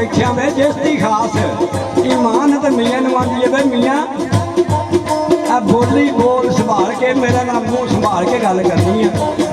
बैठिया वे जिसकी खास ईमान तो मियाँ नूं आंदी है वे मियाँ बोली बोल संभाल के मेरा नाम मुँह संभाल के गल करनी है।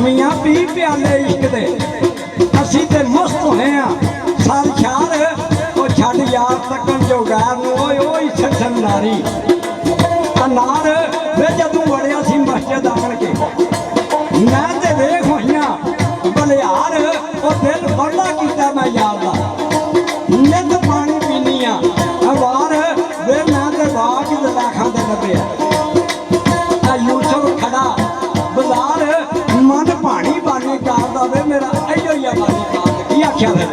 मियाँ पी प्याले इश्क दे असी ते मस्त होने सार ख्याल वो छड़ यार तकन जो गैर ओए छन नारी अनार वे जदू वड़िया सी मस्जिद आन के मैं ते वेख होइया बलिहार वो दिल बड़ा किया मैं यार दा नित पानी पीनी वार वे मैं ते बाग लाखां दे लभे यूसुफ खड़ा बाजार मन पानी बानी कार वे मेरा इो ही बानी कार की आख्या है।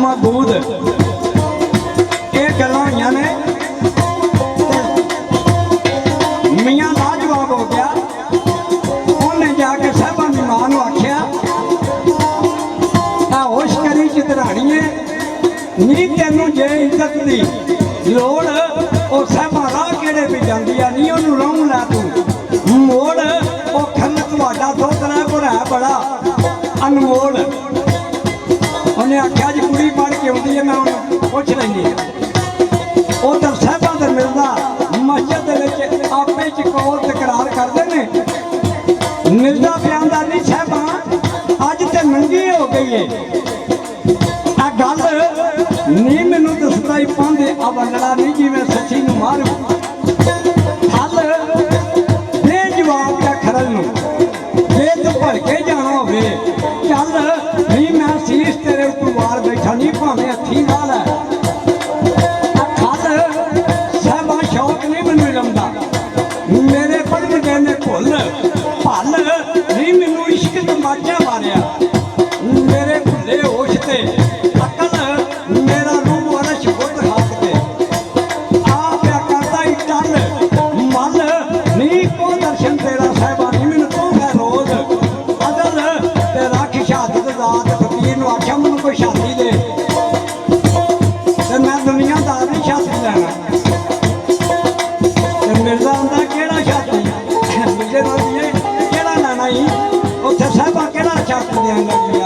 मबूद ये गल्लां होइयां ने मियाँ लाजवाब हो गया उन्हें जाके साहबा की मां नूं आख्या होश करी चितराणीए नी तेनू जे इज्जत दी लोड़ ओ साहबा राह केड़े भी जांदी आ नी ओनू रों लै तू मोड़ ओ खल तुहाडा दोतरा पर है बड़ा अनमोल उन्हें आख्या जी कुड़ी पढ़ के आती है मैं उन्हें पुछ लैनी उधर साहबा तो मिलता मस्जिद आपे कौल तकरार करते हैं मिलता प्यादा नहीं साहबा अज तो नंगी हो गई है आ गल नहीं मैनू दसदा ही पाते अवलड़ा नहीं जिमें सच्ची नूं मारू हल बेजवाब ਭੜਕੇ ਜਾਣਾ ਹੋਵੇ ਚੱਲ ਨਹੀਂ ਮੈਂ ਸੀਸ ਤੇਰੇ ਉੱਪਰ ਵਾਰ ਬੈਠਾ ਨਹੀਂ ਭਾਵੇਂ ਹੱਥੀ ਨਾਲ ਹੈ ਖਲ ਸਹਿਬਾ ਸ਼ੌਕ ਨਹੀਂ ਮੈਨੂੰ ਲੰਦਾ ਮੇਰੇ ਪੜ੍ਹਦੇ ਨੇ ਭੁੱਲ ਭੱਲ ਨਹੀਂ ਮੈਨੂੰ ਇਸ਼ਕ ਤਮਾਚਾ ਮਾਰਿਆ ਮੇਰੇ ਭੁੱਲੇ ਹੋਸ਼ ਤੇ ਅਕਲ ਮੇਰਾ ਰੂਹ ਅਰਸ਼ ਬੁੱਧ ਹੱਥ ਤੇ ਆ ਪਿਆ ਕਰਦਾ ਹੀ ਚੱਲ ਮੱਲ ਨਹੀਂ ਕੋ ਦਰਸ਼ਨ ਤੇਰਾ ਸਾਹਿਬਾ ਨਹੀਂ ਮੈਨੂੰ ਕਹੂੰਗਾ ਰੋਜ਼ ਅਦਲ ਤੇ ਰੱਖ ਸ਼ਹਾਦਤ ਜ਼ਾਤ ਫਕੀਰ ਨੂੰ ਆਖਿਆ ਮੈਨੂੰ ਕੋਈ ਸ਼ਾਦੀ ਦੇ ਤੇ ਮੈਂ ਦੁਨੀਆਦਾਰ ਦੀ ਸ਼ਾਦੀ ਲੈਣਾ ਤੇ ਮਿਰਜ਼ਾ ਹੁੰਦਾ ਕਿਹੜਾ ਸ਼ਾਦੀ ਮਿਰਜ਼ੇ ਨਾਲ ਕਿਹੜਾ ਲੈਣਾ ਹੀ ਉੱਥੇ ਸਾਹਿਬਾ ਕਿਹੜਾ ਸ਼ਾਦੀ ਦੇਣ ਲੱਗਿਆ